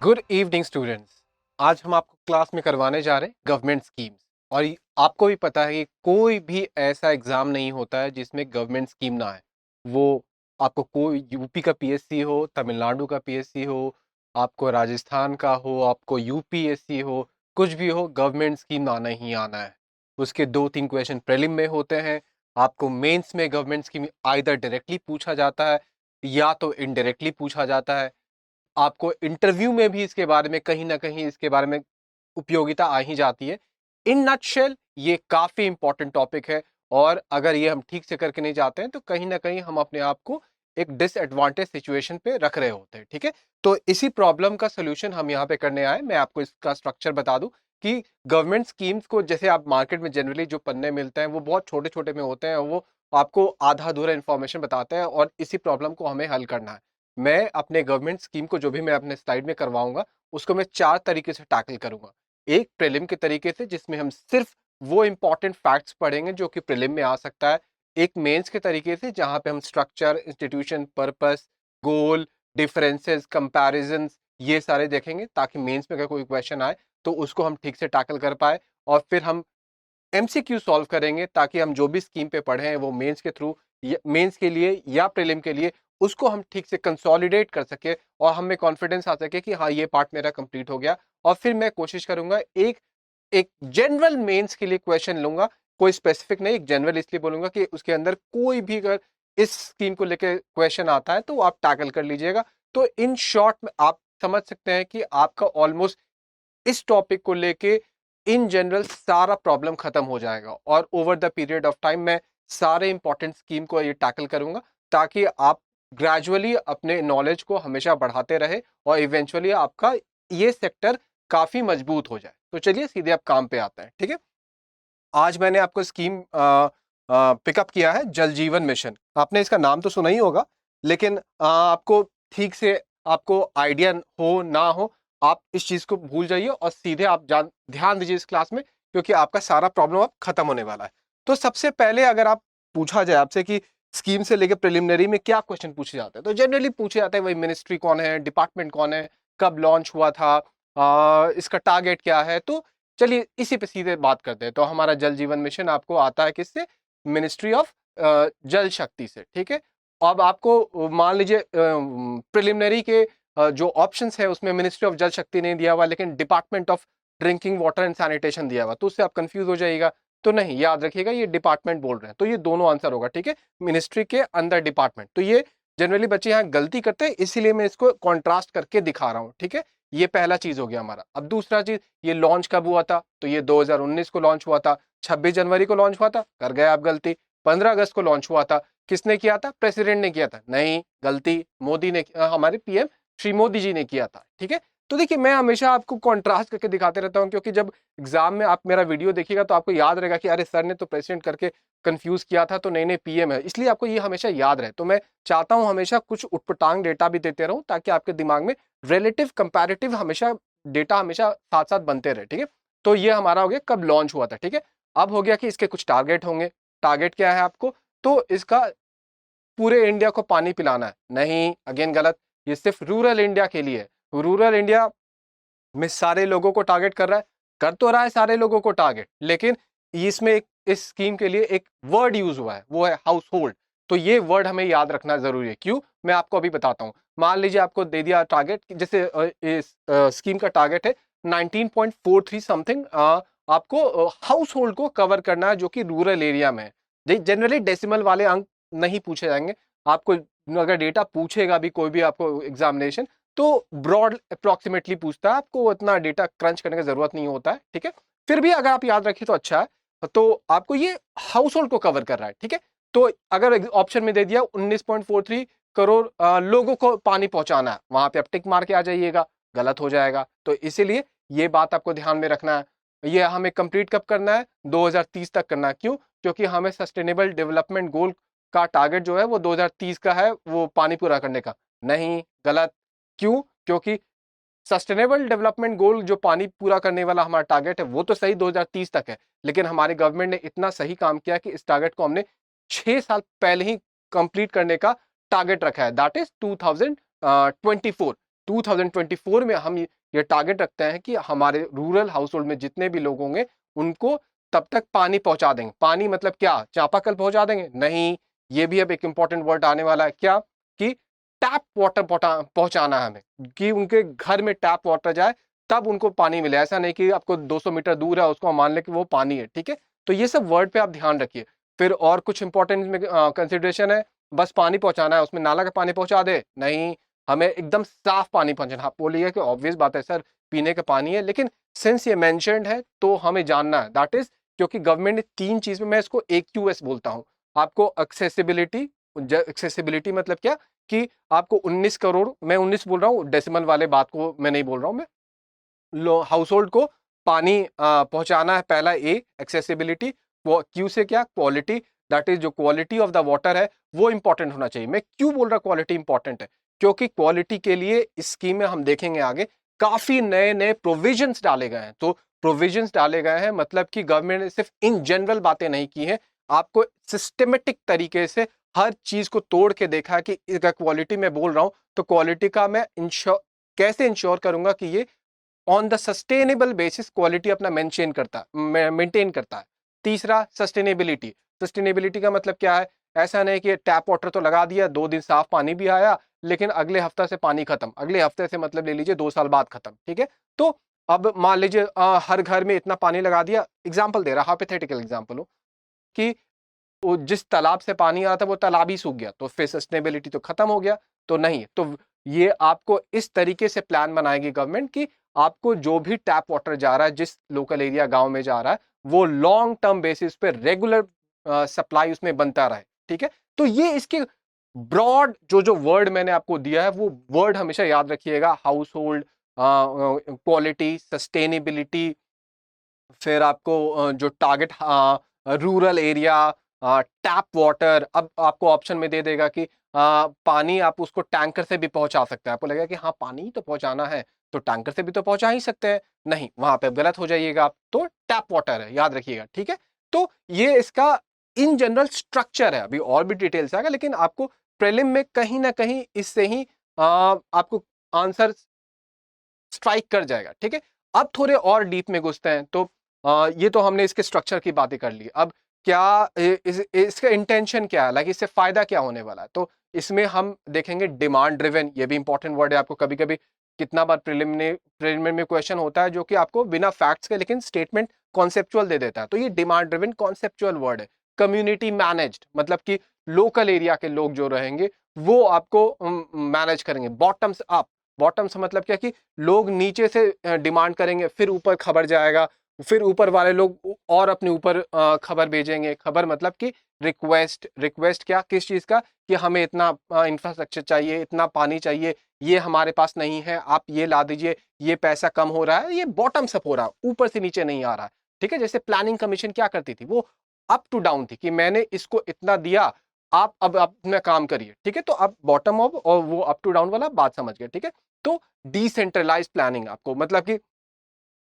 Good evening students. आज हम आपको क्लास में करवाने जा रहे हैं गवर्नमेंट स्कीम्स। और आपको भी पता है कि कोई भी ऐसा एग्ज़ाम नहीं होता है जिसमें गवर्नमेंट स्कीम ना है। वो आपको कोई यूपी का पीएससी हो, तमिलनाडु का पीएससी हो, आपको राजस्थान का हो, आपको यूपीएससी हो, कुछ भी हो, गवर्नमेंट स्कीम आना ही आना है। उसके 2-3 क्वेश्चन प्रीलिम में होते हैं। आपको मेंस में गवर्नमेंट स्कीम आइदर डायरेक्टली पूछा जाता है या तो इनडायरेक्टली पूछा जाता है। आपको इंटरव्यू में भी इसके बारे में कहीं ना कहीं इसके बारे में उपयोगिता आ ही जाती है। इन नटशेल ये काफी इंपॉर्टेंट टॉपिक है और अगर ये हम ठीक से करके नहीं जाते हैं तो कहीं ना कहीं हम अपने आप को एक डिसएडवांटेज सिचुएशन पे रख रहे होते हैं। ठीक है, तो इसी प्रॉब्लम का सोल्यूशन हम यहाँ पे करने आए। मैं आपको इसका स्ट्रक्चर बता दूं कि गवर्नमेंट स्कीम्स को जैसे आप मार्केट में जनरली जो पन्ने मिलते हैं वो बहुत छोटे छोटे में होते हैं और वो आपको आधा अधूरा इन्फॉर्मेशन बताते हैं और इसी प्रॉब्लम को हमें हल करना है। मैं अपने गवर्नमेंट स्कीम को जो भी मैं अपने स्लाइड में करवाऊंगा उसको मैं 4 तरीके से टैकल करूंगा। एक प्रीलिम के तरीके से जिसमें हम सिर्फ वो इंपॉर्टेंट फैक्ट्स पढ़ेंगे जो कि प्रीलिम में आ सकता है। एक मेंस के तरीके से जहां पे हम स्ट्रक्चर, इंस्टीट्यूशन, पर्पस, गोल, डिफरेंसेस, कंपैरिजंस ये सारे देखेंगे ताकि मेंस में अगर कोई क्वेश्चन आए तो उसको हम ठीक से टैकल कर पाए। और फिर हम एमसीक्यू सॉल्व करेंगे ताकि हम जो भी स्कीम पे पढ़े हैं वो मेंस के थ्रू, मेंस के लिए या प्रीलिम के लिए, उसको हम ठीक से कंसोलिडेट कर सके और हमें कॉन्फिडेंस आ सके कि हाँ ये पार्ट मेरा कंप्लीट हो गया। और फिर मैं कोशिश करूंगा एक एक जनरल मेंस के लिए क्वेश्चन लूंगा, कोई स्पेसिफिक नहीं, एक जनरल इसलिए बोलूंगा कि उसके अंदर कोई भी अगर इस स्कीम को लेकर क्वेश्चन आता है तो आप टैकल कर लीजिएगा। तो इन शॉर्ट में आप समझ सकते हैं कि आपका ऑलमोस्ट इस टॉपिक को लेके इन जनरल सारा प्रॉब्लम खत्म हो जाएगा और over the period of time मैं सारे इंपॉर्टेंट स्कीम को ये टैकल करूंगा ताकि आप ग्रेजुअली अपने नॉलेज को हमेशा बढ़ाते रहे और इवेंचुअली आपका ये सेक्टर काफी मजबूत हो जाए। तो चलिए सीधे आप काम पे आते हैं। ठीक है, आज मैंने आपको स्कीम पिकअप किया है जल जीवन मिशन। आपने इसका नाम तो सुना ही होगा, लेकिन आपको ठीक से आपको आइडिया हो ना हो, आप इस चीज को भूल जाइए और सीधे आप ध्यान दीजिए इस क्लास में, क्योंकि आपका सारा प्रॉब्लम अब खत्म होने वाला है। तो सबसे पहले अगर आप पूछा जाए आपसे कि स्कीम से लेकर प्रिलिमिनरी में क्या क्वेश्चन पूछे जाते हैं, तो जनरली पूछे जाते हैं वही मिनिस्ट्री कौन है, डिपार्टमेंट कौन है, कब लॉन्च हुआ था, इसका टारगेट क्या है। तो चलिए इसी पे सीधे बात करते हैं। तो हमारा जल जीवन मिशन आपको आता है किससे? मिनिस्ट्री ऑफ जल शक्ति से। ठीक है, अब आपको मान लीजिए प्रिलिमिनरी के जो ऑप्शंस है उसमें मिनिस्ट्री ऑफ जल शक्ति नहीं दिया हुआ लेकिन department of drinking water and sanitation दिया हुआ, तो उससे आप कंफ्यूज हो जाइएगा। तो नहीं, याद रखिएगा ये डिपार्टमेंट बोल रहे हैं, तो ये दोनों आंसर होगा। ठीक है, मिनिस्ट्री के अंदर डिपार्टमेंट। तो ये जनरली बच्चे यहाँ गलती करते हैं, इसीलिए मैं इसको कॉन्ट्रास्ट करके दिखा रहा हूँ। ठीक है, ये पहला चीज हो गया हमारा। अब दूसरा चीज, ये लॉन्च कब हुआ था? तो ये 2019 को लॉन्च हुआ था। 26 जनवरी को लॉन्च हुआ था, कर गए आप गलती। 15 अगस्त को लॉन्च हुआ था। किसने किया था? प्रेसिडेंट ने किया था? नहीं, गलती, मोदी ने, हमारे पीएम श्री मोदी जी ने किया था। ठीक है, तो देखिए मैं हमेशा आपको कॉन्ट्रास्ट करके दिखाते रहता हूं, क्योंकि जब एग्जाम में आप मेरा वीडियो देखिएगा तो आपको याद रहेगा कि अरे सर ने तो प्रेसिडेंट करके कंफ्यूज किया था, तो नई नई पीएम है, इसलिए आपको ये हमेशा याद रहे। तो मैं चाहता हूं हमेशा कुछ उटपटांग डेटा भी देते रहूं ताकि आपके दिमाग में रिलेटिव कंपैरेटिव हमेशा डेटा हमेशा साथ साथ बनते रहे। ठीक है, तो ये हमारा हो गया कब लॉन्च हुआ था। ठीक है, अब हो गया कि इसके कुछ टारगेट होंगे। टारगेट क्या है आपको? तो इसका पूरे इंडिया को पानी पिलाना है? नहीं, अगेन गलत, ये सिर्फ रूरल इंडिया के लिए है। रूरल इंडिया में सारे लोगों को टारगेट कर रहा है, कर तो रहा है सारे लोगों को टारगेट, लेकिन इसमें एक इस स्कीम के लिए एक वर्ड यूज हुआ है, वो है हाउस होल्ड। तो ये वर्ड हमें याद रखना जरूरी है। क्यों? मैं आपको अभी बताता हूं। मान लीजिए आपको दे दिया टारगेट, जैसे इस स्कीम का टारगेट है 19.43 समथिंग, आपको हाउस होल्ड को कवर करना है जो कि रूरल एरिया में है। जनरली डेसिमल वाले अंक नहीं पूछे जाएंगे आपको। अगर डेटा पूछेगा भी कोई भी आपको एग्जामिनेशन, तो ब्रॉड अप्रोक्सीमेटली पूछता है, आपको उतना डेटा क्रंच करने की जरूरत नहीं होता है। ठीक है, फिर भी अगर आप याद रखें तो अच्छा है। तो आपको ये हाउस होल्ड को कवर कर रहा है। ठीक है, तो अगर ऑप्शन में दे दिया 19.43 करोड़ लोगों को पानी पहुंचाना है, वहां पे आप टिक मार के आ जाइएगा, गलत हो जाएगा। तो इसीलिए ये बात आपको ध्यान में रखना है। ये हमें कंप्लीट कब करना है? 2030 तक करना है। क्यों? क्योंकि हमें सस्टेनेबल डेवलपमेंट गोल का टारगेट जो है वो 2030 का है, वो पानी पूरा करने का। नहीं, गलत। क्यों? क्योंकि सस्टेनेबल डेवलपमेंट गोल जो पानी पूरा करने वाला हमारा टारगेट है वो तो सही 2030 तक है, लेकिन हमारी गवर्नमेंट ने इतना सही काम किया कि इस टारगेट को हमने 6 साल पहले ही कंप्लीट करने का टारगेट रखा है, दैट इज 2024। 2024 में हम ये टारगेट रखते हैं कि हमारे रूरल हाउस होल्ड में जितने भी लोग होंगे उनको तब तक पानी पहुंचा देंगे। पानी मतलब क्या, चापाकल पहुंचा देंगे? नहीं, ये भी अब एक इंपॉर्टेंट वर्ड आने वाला है, क्या कि टैप वाटर पहुंचाना है हमें, कि उनके घर में टैप वाटर जाए तब उनको पानी मिले। ऐसा नहीं कि आपको 200 मीटर दूर है उसको हम मान लें कि वो पानी है, ठीक है। तो ये सब वर्ड पे आप ध्यान रखिए। फिर और कुछ इंपॉर्टेंट में कंसिडरेशन है, बस पानी पहुंचाना है, उसमें नाला का पानी पहुंचा दे? नहीं, हमें एकदम साफ पानी पहुंचाना। आप बोलिए कि ऑब्वियस बात है सर, पीने का पानी है, लेकिन सिंस ये मेंशन्ड है तो हमें जानना है, दैट इज क्योंकि गवर्नमेंट ने 3 चीज में, मैं इसको AQS बोलता हूं आपको। एक्सेसिबिलिटी मतलब क्या कि आपको 19 करोड़, मैं 19 बोल रहा हूँ, डेसिमल वाले बात को मैं नहीं बोल रहा हूं, मैं हाउस होल्ड को पानी पहुंचाना है। पहला ए एक्सेसिबिलिटी, वो क्यू से क्या, क्वालिटी, दैट इज जो क्वालिटी ऑफ द वाटर है वो इंपॉर्टेंट होना चाहिए। मैं क्यों बोल रहा क्वालिटी इंपॉर्टेंट है, क्योंकि क्वालिटी के लिए इस स्कीम में हम देखेंगे आगे काफी नए नए प्रोविजंस डाले गए हैं। तो प्रोविजंस डाले गए हैं मतलब कि गवर्नमेंट ने सिर्फ इन जनरल बातें नहीं की हैं, आपको सिस्टमेटिक तरीके से हर चीज को तोड़ के देखा है कि इसका क्वालिटी मैं बोल रहा हूं तो क्वालिटी का मैं कैसे इंश्योर करूंगा कि ये on the sustainable basis quality अपना मेंटेन करता है। तीसरा सस्टेनेबिलिटी, सस्टेनेबिलिटी का मतलब क्या है, ऐसा नहीं कि टैप वाटर तो लगा दिया, 2 दिन साफ पानी भी आया, लेकिन अगले हफ्ते से पानी खत्म। अगले हफ्ते से मतलब ले लीजिए 2 साल बाद खत्म, ठीक है। तो अब मान लीजिए हर घर में इतना पानी लगा दिया, एग्जाम्पल दे रहा, हाइपोथेटिकल एग्जाम्पल हो, कि वो जिस तालाब से पानी आ रहा था वो तालाब ही सूख गया, तो फिर सस्टेनेबिलिटी तो खत्म हो गया। तो नहीं, तो ये आपको इस तरीके से प्लान बनाएगी गवर्नमेंट कि आपको जो भी टैप वाटर जा रहा है, जिस लोकल एरिया गांव में जा रहा है, वो लॉन्ग टर्म बेसिस पे रेगुलर सप्लाई उसमें बनता रहे, ठीक है। तो ये इसके ब्रॉड जो जो वर्ड मैंने आपको दिया है वो वर्ड हमेशा याद रखिएगा, हाउस होल्ड, क्वालिटी, सस्टेनेबिलिटी, फिर आपको जो target rural area, tap water. अब आपको ऑप्शन में दे देगा कि पानी आप उसको टैंकर से भी पहुंचा सकते हैं। आपको लगेगा कि हाँ पानी तो पहुंचाना है तो टैंकर से भी तो पहुंचा ही सकते हैं, नहीं, वहां पे गलत हो जाइएगा आप, तो टैप वाटर है, याद रखिएगा, ठीक है। तो ये इसका इन जनरल स्ट्रक्चर है, अभी और भी डिटेल्स आएगा, लेकिन आपको प्रीलिम में कहीं ना कहीं इससे ही आपको आंसर स्ट्राइक कर जाएगा, ठीक है। अब थोड़े और डीप में घुसते हैं, तो ये तो हमने इसके स्ट्रक्चर की बातें कर ली। अब क्या इसका इंटेंशन क्या है, लाइक इससे फायदा क्या होने वाला है, तो इसमें हम देखेंगे डिमांड ड्रिवन, ये भी इंपॉर्टेंट वर्ड है। आपको कभी कभी कितना बार प्रिलिमिनरी में क्वेश्चन होता है जो कि आपको बिना फैक्ट्स के लेकिन स्टेटमेंट कॉन्सेप्चुअल दे देता है, तो ये डिमांड ड्रिवन कॉन्सेप्चुअल वर्ड है। कम्युनिटी मैनेज्ड मतलब कि लोकल एरिया के लोग जो रहेंगे वो आपको मैनेज करेंगे। बॉटम्स अप, बॉटम से मतलब क्या कि लोग नीचे से डिमांड करेंगे, फिर ऊपर खबर जाएगा, फिर ऊपर वाले लोग और अपने ऊपर खबर भेजेंगे। खबर मतलब कि रिक्वेस्ट, रिक्वेस्ट क्या, किस चीज का, कि हमें इतना इंफ्रास्ट्रक्चर चाहिए, इतना पानी चाहिए, ये हमारे पास नहीं है, आप ये ला दीजिए, ये पैसा कम हो रहा है, ये बॉटम अप हो रहा है, ऊपर से नीचे नहीं आ रहा है, ठीक है। जैसे प्लानिंग कमीशन क्या करती थी, वो अप टू डाउन थी कि मैंने इसको इतना दिया, आप अब अपना काम करिए, ठीक है। तो अब बॉटम अप और वो अप टू डाउन वाला बात समझ गए, ठीक है। तो डिसेंट्रलाइज प्लानिंग आपको मतलब कि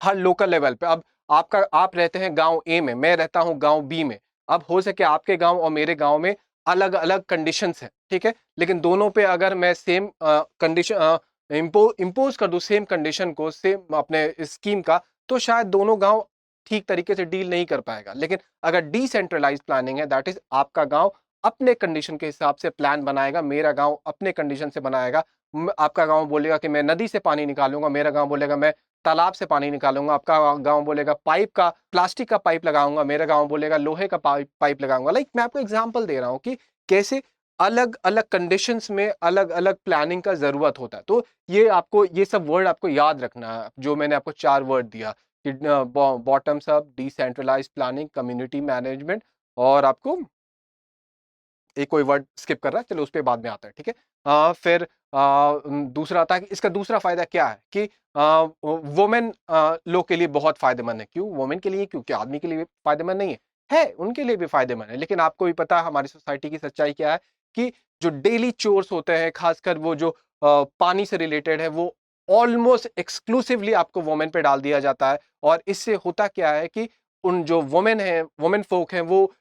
हर लोकल लेवल पे, अब आप रहते हैं गांव ए में, मैं रहता हूं गांव बी में, अब हो सके आपके गांव और मेरे गांव में अलग अलग कंडीशंस हैं, ठीक है, लेकिन दोनों पे अगर मैं सेम कंडीशन इम्पोज कर दूं, सेम कंडीशन को, सेम अपने स्कीम का, तो शायद दोनों गांव ठीक तरीके से डील नहीं कर पाएगा। लेकिन अगर डिसेंट्रलाइज प्लानिंग है, दैट इज आपका गांव अपने कंडीशन के हिसाब से प्लान बनाएगा, मेरा गांव अपने कंडीशन से बनाएगा। आपका गांव बोलेगा कि मैं नदी से पानी निकालूंगा, मेरा गांव बोलेगा मैं तालाब से पानी निकालूंगा, आपका गांव बोलेगा पाइप का, प्लास्टिक का पाइप लगाऊंगा, मेरा गांव बोलेगा लोहे का पाइप लगाऊंगा। लाइक मैं आपको एग्जांपल दे रहा हूं कि कैसे अलग अलग कंडीशंस में अलग अलग प्लानिंग का जरूरत होता है। तो ये आपको, ये सब वर्ड आपको याद रखना है, जो मैंने आपको 4 वर्ड दिया कि bottoms up, decentralize planning, community management, और आपको एक कोई वर्ड स्किप कर रहा है, चलो उस पर बाद में आता है, ठीक है। फिर दूसरा आता है कि इसका दूसरा फायदा क्या है कि वुमेन लोग के लिए बहुत फायदेमंद है। क्यों वुमेन के लिए, क्योंकि आदमी के लिए फायदेमंद नहीं है उनके लिए भी फायदेमंद है। लेकिन आपको भी पता है हमारी सोसाइटी की सच्चाई क्या है कि जो डेली चोर्स होते हैं, खासकर वो जो पानी से रिलेटेड है, वो ऑलमोस्ट एक्सक्लूसिवली आपको वुमेन पे डाल दिया जाता है। और इससे होता क्या है कि उन जो वुमेन है, वुमेन फोक हैं, वो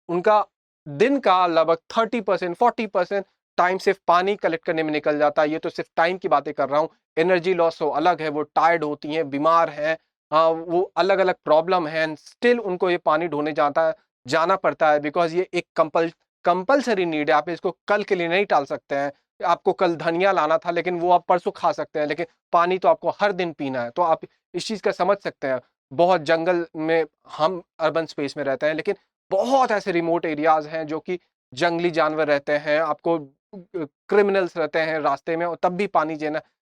उनका दिन का लगभग 30%, 40% टाइम सिर्फ पानी कलेक्ट करने में निकल जाता है। ये तो सिर्फ टाइम की बातें कर रहा हूँ। एनर्जी लॉस हो अलग है, वो टायर्ड होती हैं, बीमार हैं, वो अलग अलग प्रॉब्लम है, स्टिल उनको ये पानी ढोने जाना पड़ता है, बिकॉज ये एक कंपल्सरी नीड है। आप इसको कल के लिए नहीं टाल सकते हैं। आपको कल धनिया लाना था लेकिन वो आप परसों खा सकते हैं, लेकिन पानी तो आपको हर दिन पीना है। तो आप इस चीज का समझ सकते हैं। बहुत जंगल में, हम अर्बन स्पेस में रहते हैं, लेकिन बहुत ऐसे रिमोट एरियाज हैं जो कि जंगली जानवर रहते हैं, आपको क्रिमिनल्स रहते हैं रास्ते में, और तब भी पानी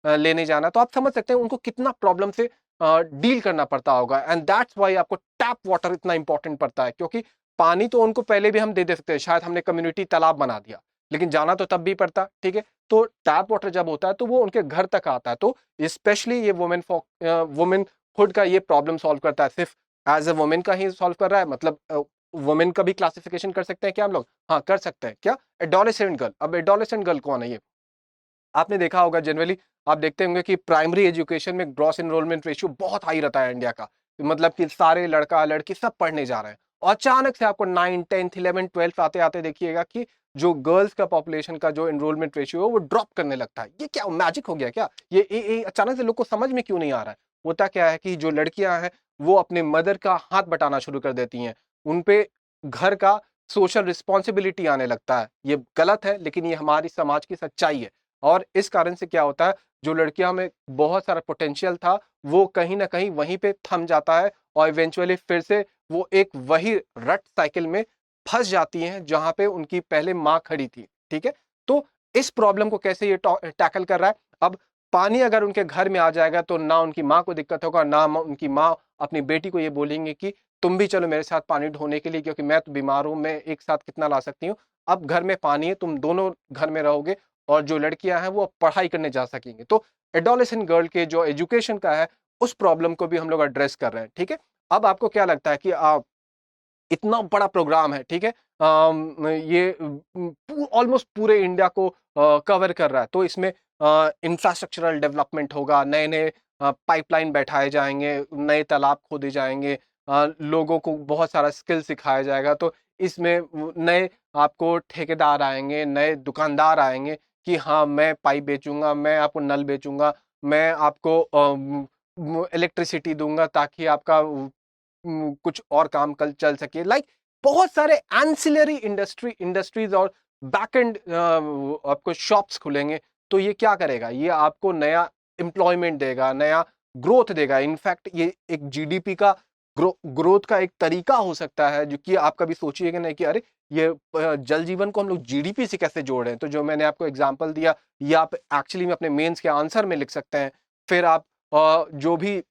लेने जाना, तो आप समझ सकते हैं उनको कितना प्रॉब्लम से डील करना पड़ता होगा। एंड दैट्स वाई आपको टैप वाटर इतना इंपॉर्टेंट पड़ता है, क्योंकि पानी तो उनको पहले भी हम दे सकते हैं, शायद हमने कम्युनिटी तालाब बना दिया, लेकिन जाना तो तब भी पड़ता, ठीक है। तो टैप वाटर जब होता है तो वो उनके घर तक आता है। तो स्पेशली ये वुमेनहुड का ये प्रॉब्लम सॉल्व करता है। सिर्फ एज ए वुमेन का ही सॉल्व कर रहा है, मतलब वुमेन का भी क्लासिफिकेशन कर सकते हैं क्या हम लोग? हाँ, कर सकते हैं। क्या? Adolescent girl. अब एडोलेसेंट गर्ल कौन है? ये आपने देखा होगा, जनरली आप देखते होंगे कि प्राइमरी एजुकेशन में ग्रॉस एनरोलमेंट रेशियो बहुत हाई रहता है इंडिया का, मतलब कि सारे लड़का लड़की सब पढ़ने जा रहे हैं, और अचानक से आपको 9 10th 11 12 आते आते देखिएगा कि जो गर्ल्स का पॉपुलेशन का जो एनरोलमेंट रेशियो है वो ड्रॉप करने लगता है। ये क्या मैजिक हो गया क्या? ये अचानक से लोग को समझ में क्यों नहीं आ रहा है? होता क्या है कि जो लड़कियां हैं वो अपने मदर का हाथ बटाना शुरू कर देती हैं, उनपे घर का सोशल रिस्पॉन्सिबिलिटी आने लगता है। ये गलत है, लेकिन ये हमारी समाज की सच्चाई है। और इस कारण से क्या होता है, जो लड़कियों में बहुत सारा पोटेंशियल था वो कहीं ना कहीं वहीं पे थम जाता है, और इवेंचुअली फिर से वो एक वही रट साइकिल में फंस जाती हैं जहां पे उनकी पहले माँ खड़ी थी, ठीक है। तो इस प्रॉब्लम को कैसे ये टैकल कर रहा है? अब पानी अगर उनके घर में आ जाएगा तो ना उनकी माँ को दिक्कत होगा, ना उनकी माँ अपनी बेटी को ये बोलेंगे कि तुम भी चलो मेरे साथ पानी ढोने के लिए, क्योंकि मैं तो बीमार हूं, मैं एक साथ कितना ला सकती हूँ। अब घर में पानी है, तुम दोनों घर में रहोगे, और जो लड़कियां हैं वो पढ़ाई करने जा सकेंगे। तो एडोलेसेंट गर्ल के जो एजुकेशन का है, उस प्रॉब्लम को भी हम लोग एड्रेस कर रहे हैं, ठीक है। अब आपको क्या लगता है कि इतना बड़ा प्रोग्राम है, ठीक है, ये ऑलमोस्ट पूरे इंडिया को कवर कर रहा है, तो इसमें इंफ्रास्ट्रक्चरल डेवलपमेंट होगा, नए नए पाइपलाइन बैठाए जाएंगे, नए तालाब खोदे जाएंगे, लोगों को बहुत सारा स्किल सिखाया जाएगा। तो इसमें नए आपको ठेकेदार आएंगे, नए दुकानदार आएंगे कि हाँ मैं पाइप बेचूंगा, मैं आपको नल बेचूंगा, मैं आपको इलेक्ट्रिसिटी दूंगा ताकि आपका कुछ और काम कल चल सके। लाइक बहुत सारे एंसिलरी इंडस्ट्रीज और बैक एंड आपको शॉप्स खुलेंगे। तो ये क्या करेगा? ये आपको नया एम्प्लॉयमेंट देगा, नया ग्रोथ देगा। इनफैक्ट ये एक जीडीपी का ग्रोथ का एक तरीका हो सकता है, जो कि आप कभी सोचिएगा नहीं कि अरे ये जल जीवन को हम लोग जीडीपी से कैसे जोड़ रहे हैं। तो जो मैंने आपको एग्जांपल दिया, ये आप एक्चुअली में अपने मेंस के आंसर में लिख सकते हैं। फिर आप जो भी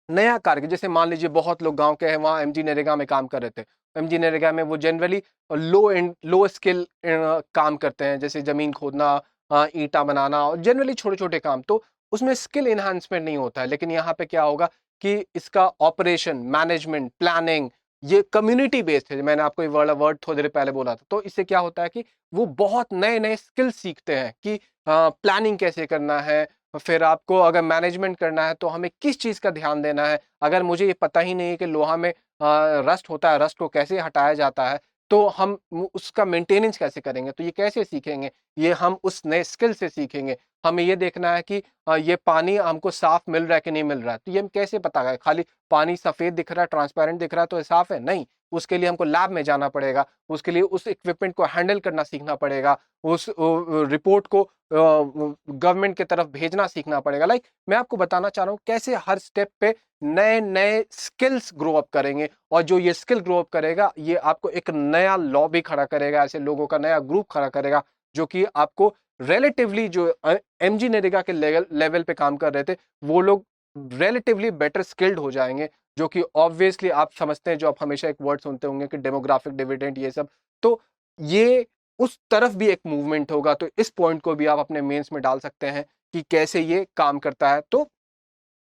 नया कार्य, जैसे मान लीजिए बहुत लोग गांव के हैं, वहां एमजी नरेगा में काम कर रहे थे। एमजी नरेगा में वो जनरली लो स्किल काम करते हैं, जैसे जमीन खोदना, ईंटा बनाना, और जनरली छोटे छोटे काम। तो उसमें स्किल इन्हांसमेंट नहीं होता है। लेकिन यहाँ पे क्या होगा कि इसका ऑपरेशन, मैनेजमेंट, प्लानिंग, ये कम्युनिटी बेस्ड है। मैंने आपको ये वर्ड थोड़ी देर पहले बोला था। तो इससे क्या होता है कि वो बहुत नए नए स्किल सीखते हैं कि प्लानिंग कैसे करना है, फिर आपको अगर मैनेजमेंट करना है तो हमें किस चीज़ का ध्यान देना है। अगर मुझे ये पता ही नहीं है कि लोहा में रस्ट होता है, रस्ट को कैसे हटाया जाता है, तो हम उसका मेंटेनेंस कैसे करेंगे? तो ये कैसे सीखेंगे? ये हम उस नए स्किल से सीखेंगे। हमें ये देखना है कि ये पानी हमको साफ मिल रहा है कि नहीं मिल रहा है। तो ये हम कैसे पता करें? खाली पानी सफ़ेद दिख रहा है, ट्रांसपेरेंट दिख रहा है तो ये साफ है? नहीं, उसके लिए हमको लैब में जाना पड़ेगा, उसके लिए उस इक्विपमेंट को हैंडल करना सीखना पड़ेगा, उस रिपोर्ट को गवर्नमेंट की तरफ भेजना सीखना पड़ेगा। लाइक मैं आपको बताना चाह रहा हूँ कैसे हर स्टेप पे नए नए स्किल्स ग्रो अप करेंगे, और जो ये स्किल ग्रो अप करेगा ये आपको एक नया लॉबी खड़ा करेगा, ऐसे लोगों का नया ग्रुप खड़ा करेगा जो कि आपको रिलेटिवली, जो एमजी नरेगा के लेवल पे काम कर रहे थे, वो लोग रिलेटिवली बेटर स्किल्ड हो जाएंगे। जो कि ऑब्वियसली आप समझते हैं, जो आप हमेशा एक वर्ड सुनते होंगे कि डेमोग्राफिक डिविडेंड, ये सब। तो ये उस तरफ भी एक मूवमेंट होगा। तो इस पॉइंट को भी आप अपने मेंस में डाल सकते हैं कि कैसे ये काम करता है। तो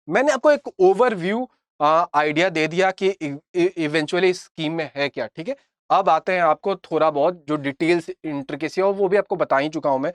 मैंने आपको एक ओवरव्यू आइडिया दे दिया कि इवेंचुअली इस स्कीम में है क्या, ठीक है। अब आते हैं आपको थोड़ा बहुत जो डिटेल्स इंट्रिकेसी है वो भी आपको बता ही चुका हूं मैं।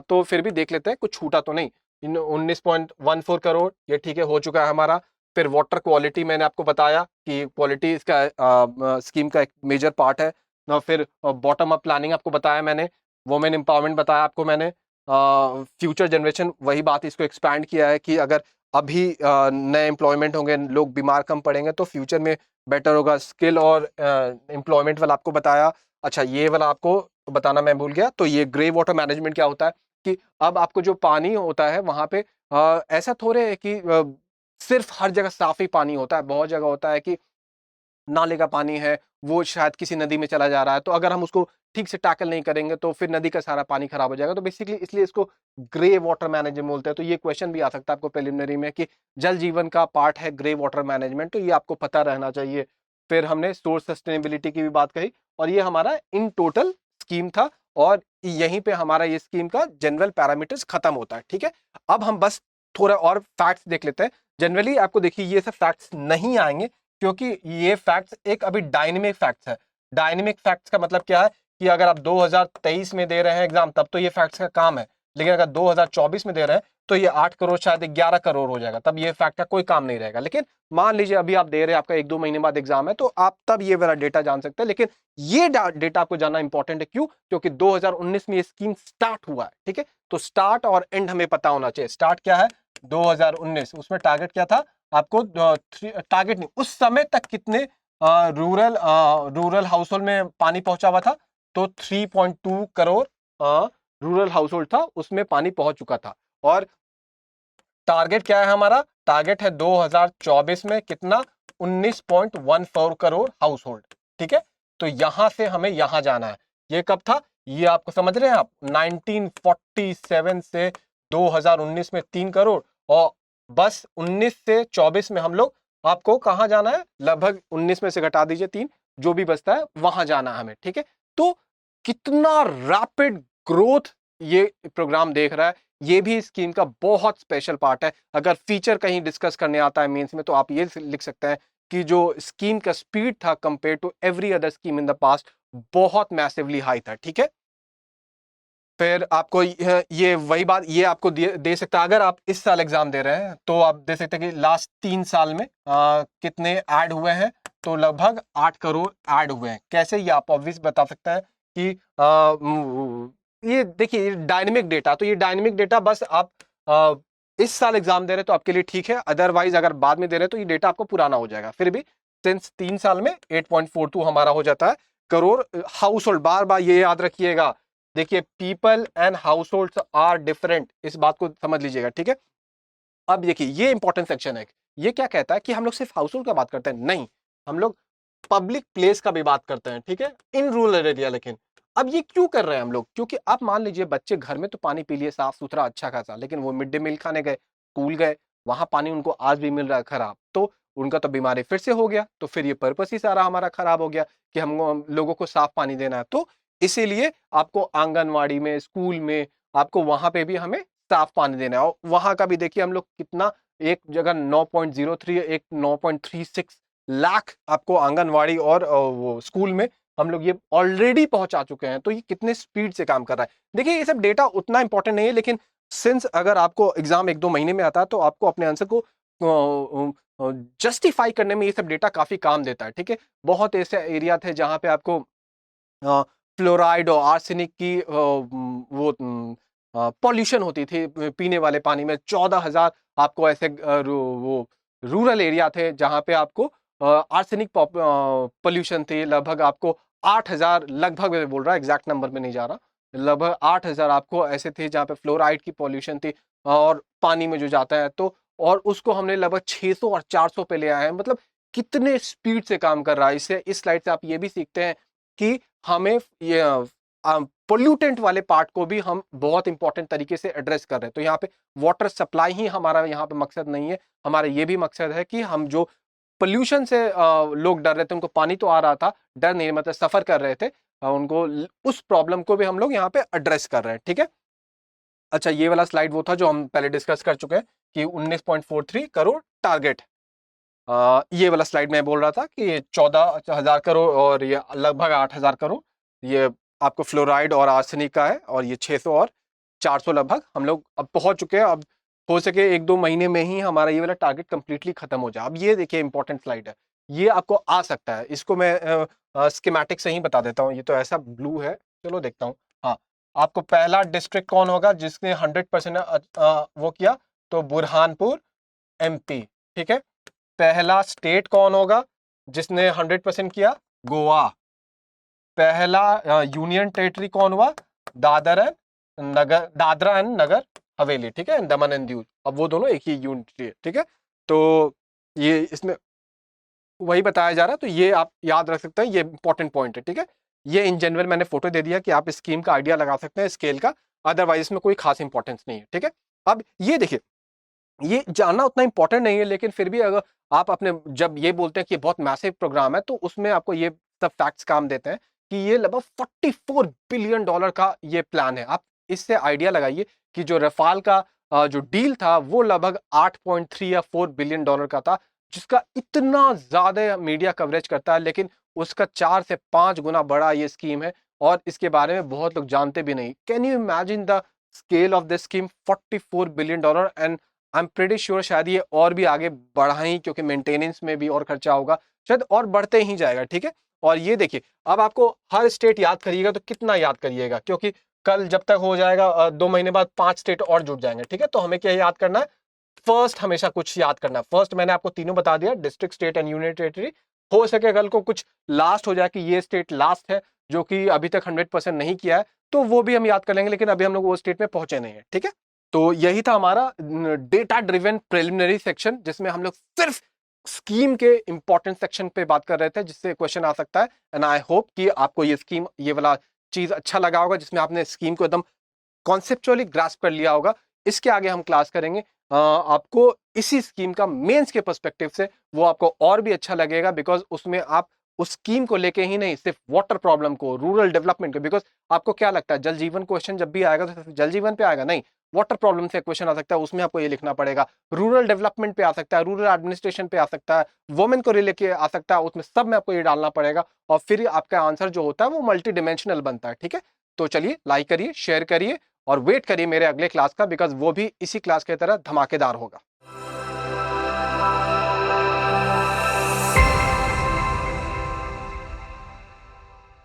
तो फिर भी देख लेते हैं कुछ छूटा तो नहीं। इन 19.14 करोड़ ये ठीक है, हो चुका है हमारा। फिर वाटर क्वालिटी मैंने आपको बताया कि क्वालिटी इसका स्कीम का एक मेजर पार्ट है। फिर बॉटम अप प्लानिंग आपको बताया मैंने, वुमेन एम्पावरमेंट बताया आपको मैंने, फ्यूचर जनरेशन, वही बात इसको एक्सपैंड किया है कि अगर अभी नए एम्प्लॉयमेंट होंगे, लोग बीमार कम पड़ेंगे तो फ्यूचर में बेटर होगा। स्किल और एम्प्लॉयमेंट वाला आपको बताया। अच्छा, ये वाला आपको बताना मैं भूल गया, तो ये ग्रे वाटर मैनेजमेंट क्या होता है कि अब आपको जो पानी होता है वहां पे ऐसा थोड़े है कि सिर्फ हर जगह साफ ही पानी होता है। बहुत जगह होता है कि नाले का पानी है वो शायद किसी नदी में चला जा रहा है, तो अगर हम उसको ठीक से टैकल नहीं करेंगे तो फिर नदी का सारा पानी खराब हो जाएगा। तो बेसिकली इसलिए इसको ग्रे वाटर मैनेजमेंट बोलते हैं। तो ये क्वेश्चन भी आ सकता है आपको प्रिलिमिनरी में कि जल जीवन का पार्ट है ग्रे वाटर मैनेजमेंट, तो ये आपको पता रहना चाहिए। फिर हमने सोर्स सस्टेनेबिलिटी की भी बात कही, और ये हमारा इन टोटल स्कीम था, और यहीं पे हमारा ये स्कीम का जनरल पैरामीटर्स खत्म होता है। ठीक है, अब हम बस थोड़ा और फैक्ट्स देख लेते हैं। जनरली आपको देखिए ये सब फैक्ट्स नहीं आएंगे, क्योंकि ये फैक्ट्स एक अभी डायनेमिक फैक्ट्स है। डायनेमिक फैक्ट्स का मतलब क्या है कि अगर आप 2023 में दे रहे हैं एग्जाम तब तो ये फैक्ट्स का काम है, लेकिन अगर 2024 में दे रहे हैं तो ये 8 करोड़ शायद 11 करोड़ हो जाएगा, तब ये फैक्ट का कोई काम नहीं रहेगा। लेकिन मान लीजिए अभी आप दे रहे हैं, आपका 1-2 महीने बाद एग्जाम है, तो आप तब ये वाला डेटा जान सकते हैं। लेकिन ये डेटा आपको जानना इंपॉर्टेंट है, क्यों? क्योंकि 2019 में ये स्कीम स्टार्ट हुआ है। ठीक है, तो स्टार्ट और एंड हमें पता होना चाहिए। स्टार्ट क्या है 2019, उसमें टारगेट क्या था आपको, टारगेट नहीं, उस समय तक कितने रूरल हाउस होल्ड में पानी पहुंचा हुआ था, तो 3.2 करोड़ रूरल हाउस होल्ड था, उसमें पानी पहुंच चुका था। और टारगेट क्या है हमारा, टारगेट है 2024 में कितना, 19.14 करोड़ हाउस होल्ड। ठीक है, तो यहां से हमें यहां जाना है। ये कब था, ये आपको समझ रहे हैं आप, 1947 से 2019 में 3 करोड़, और बस 19 से 24 में हम लोग, आपको कहां जाना है, लगभग 19 में से घटा दीजिए 3, जो भी बचता है वहां जाना है हमें। ठीक है, तो कितना रैपिड ग्रोथ ये प्रोग्राम देख रहा है, ये भी स्कीम का बहुत स्पेशल पार्ट है। अगर फीचर कहीं डिस्कस करने आता है मेंस में, तो आप ये लिख सकते हैं कि जो स्कीम का स्पीड था compare to every other scheme in the past, बहुत मैसिवली हाई था। ठीक है, फिर आपको ये वही बात ये आपको दे सकता है। अगर आप इस साल एग्जाम दे रहे हैं तो आप दे सकते हैं कि लास्ट 3 साल में कितने ऐड हुए हैं, तो लगभग 8 करोड़ ऐड हुए हैं। कैसे, ये आप ऑब्वियस बता सकते हैं कि ये देखिए डायनेमिक डेटा, तो ये डायनेमिक डेटा बस आप इस साल एग्जाम दे रहे हैं तो आपके लिए ठीक है, अदरवाइज अगर बाद में दे रहे हैं तो ये डेटा आपको पुराना हो जाएगा। फिर भी सिंस 3 साल में 8.42 हमारा हो जाता है करोड़ हाउस होल्ड। बार बार ये याद रखिएगा, देखिए people and household are different, इस बात को समझ लीजिएगा। ठीक है, अब देखिए ये इंपॉर्टेंट सेक्शन है, ये क्या कहता है कि हम लोग सिर्फ हाउस होल्ड का बात करते हैं, नहीं, हम लोग पब्लिक प्लेस का भी बात करते हैं। ठीक है, इन रूरल एरिया। लेकिन अब ये क्यों कर रहे हैं हम लोग, क्योंकि आप मान लीजिए बच्चे घर में तो पानी पी लिए साफ सुथरा अच्छा खासा, लेकिन वो मिड डे मील खाने गए, स्कूल गए, वहां पानी उनको आज भी मिल रहा है खराब, तो उनका तो बीमारी फिर से हो गया। तो फिर ये पर्पस ही सारा हमारा खराब हो गया कि हम लोगों को साफ पानी देना है। तो इसीलिए आपको आंगनवाड़ी में, स्कूल में, आपको वहां पे भी हमें साफ पानी देना है। और वहां का भी देखिए हम लोग कितना, एक जगह 9.03, एक 9.36 लाख आपको आंगनवाड़ी और वो स्कूल में हम लोग ये ऑलरेडी पहुंचा चुके हैं। तो ये कितने स्पीड से काम कर रहा है। देखिए ये सब डेटा उतना इंपॉर्टेंट नहीं है, लेकिन सिंस अगर आपको एग्जाम 1-2 महीने में आता है तो आपको अपने आंसर को जस्टिफाई करने में ये सब डेटा काफी काम देता है। ठीक है, बहुत ऐसे एरिया थे जहां पे आपको फ्लोराइड और आर्सेनिक की वो पॉल्यूशन होती थी पीने वाले पानी में। 14,000 आपको ऐसे वो रूरल एरिया थे जहां पे आपको आर्सेनिक पॉल्यूशन थी। लगभग आपको 8,000, लगभग मैं बोल रहा एग्जैक्ट नंबर में नहीं जा रहा, लगभग 8,000 आपको ऐसे थे जहां पे फ्लोराइड की पॉल्यूशन थी और पानी में जो जाता है। तो और उसको हमने लगभग 600 और 400 पे ले आए हैं। मतलब कितने स्पीड से काम कर रहा है। इससे इस स्लाइड से आप ये भी सीखते हैं कि हमें ये पोल्यूटेंट वाले पार्ट को भी हम बहुत इंपॉर्टेंट तरीके से एड्रेस कर रहे हैं। तो यहाँ पे वाटर सप्लाई ही हमारा यहाँ पे मकसद नहीं है, हमारा ये भी मकसद है कि हम जो पोल्यूशन से लोग डर रहे थे, उनको पानी तो आ रहा था, डर नहीं, मतलब सफर कर रहे थे, उनको उस प्रॉब्लम को भी हम लोग यहाँ पे एड्रेस कर रहे हैं। ठीक है, अच्छा ये वाला स्लाइड वो था जो हम पहले डिस्कस कर चुके हैं कि 19.43 करोड़ टारगेट। ये वाला स्लाइड में बोल रहा था कि 14,000 करोड़ और ये लगभग 8,000 करोड़ ये आपको फ्लोराइड और आर्सेनिक का है, और ये 600 और 400 लगभग हम लोग अब पहुंच चुके हैं। अब हो सके 1-2 महीने में ही हमारा ये वाला टारगेट कंप्लीटली खत्म हो जाए। अब ये देखिए इंपॉर्टेंट स्लाइड है, ये आपको आ सकता है, इसको मैं स्कीमेटिक से ही बता देता हूँ। ये तो ऐसा ब्लू है, चलो देखता हूँ। हाँ, आपको पहला डिस्ट्रिक्ट कौन होगा जिसने 100% वो किया, तो बुरहानपुर एमपी, ठीक है। पहला स्टेट कौन होगा जिसने 100% किया, गोवा। पहला यूनियन टेरिटरी कौन हुआ, दादरा एंड नगर हवेली, ठीक है, दमन एंड दीव। अब वो दोनों एक ही यूनिट है, ठीक है। तो ये इसमें वही बताया जा रहा है, तो ये आप याद रख सकते हैं, ये इंपॉर्टेंट पॉइंट है, ठीक है। ये इन जनरल मैंने फोटो दे दिया कि आप स्कीम का आइडिया लगा सकते हैं स्केल का, अदरवाइज इसमें कोई खास इंपॉर्टेंस नहीं है, ठीक है। अब ये देखिए, ये जानना उतना इंपॉर्टेंट नहीं है, लेकिन फिर भी अगर आप अपने जब ये बोलते हैं कि बहुत मैसिव प्रोग्राम है, तो उसमें आपको ये सब फैक्ट्स काम देते हैं कि ये लगभग $44 बिलियन का ये प्लान है। आप इससे आइडिया लगाइए कि जो रफाल का जो डील था वो लगभग 8.3 या 4 बिलियन डॉलर का था, जिसका इतना ज्यादा मीडिया कवरेज करता है, लेकिन उसका 4 से 5 गुना बड़ा ये स्कीम है और इसके बारे में बहुत लोग जानते भी नहीं। Can you imagine the scale of this scheme, $44 billion, and I am pretty sure शायद ये और भी आगे बढ़ाएं, क्योंकि मेंटेनेंस में भी और खर्चा होगा, शायद और बढ़ते ही जाएगा, ठीक है। और ये देखिए, अब आपको हर स्टेट याद करिएगा तो कितना याद करिएगा, क्योंकि कल जब तक हो जाएगा 2 महीने बाद 5 स्टेट और जुड़ जाएंगे, ठीक है। तो हमें क्या याद करना है, फर्स्ट हमेशा कुछ याद करना है। फर्स्ट मैंने आपको तीनों बता दिया, district, state and union territory. हो सके कल को कुछ लास्ट हो जाए कि ये स्टेट लास्ट है जो कि अभी तक 100% नहीं किया है, तो वो भी हम याद कर लेंगे, लेकिन अभी हम लोग वो स्टेट में पहुंचे नहीं है, ठीक है। तो यही था हमारा डेटा ड्रिवन प्रिलिमिनरी सेक्शन, जिसमें हम लोग सिर्फ स्कीम के इंपॉर्टेंट सेक्शन पे बात कर रहे थे, जिससे क्वेश्चन आ सकता है। एंड आई होप कि आपको ये स्कीम, ये वाला चीज अच्छा लगा होगा, जिसमें आपने स्कीम को एकदम कॉन्सेप्चुअली ग्रास्प कर लिया होगा। इसके आगे हम क्लास करेंगे आपको इसी स्कीम का मेंस के पर्सपेक्टिव से, वो आपको और भी अच्छा लगेगा, बिकॉज उसमें आप उस स्कीम को लेके ही नहीं, सिर्फ वाटर प्रॉब्लम को, रूरल डेवलपमेंट को, बिकॉज आपको क्या लगता है जल जीवन क्वेश्चन जब भी आएगा तो सिर्फ जल जीवन पे आएगा, नहीं, वाटर प्रॉब्लम से क्वेश्चन आ सकता है, उसमें आपको ये लिखना पड़ेगा। रूरल डेवलपमेंट पे आ सकता है, रूरल एडमिनिस्ट्रेशन पे आ सकता है, वुमेन को रिलेट आ सकता है, उसमें सब में आपको ये डालना पड़ेगा, और फिर आपका आंसर जो होता है वो मल्टी डिमेंशनल बनता है, ठीक है। तो चलिए, लाइक करिए, शेयर करिए और वेट करिए मेरे अगले क्लास का, बिकॉज वो भी इसी क्लास की तरह धमाकेदार होगा।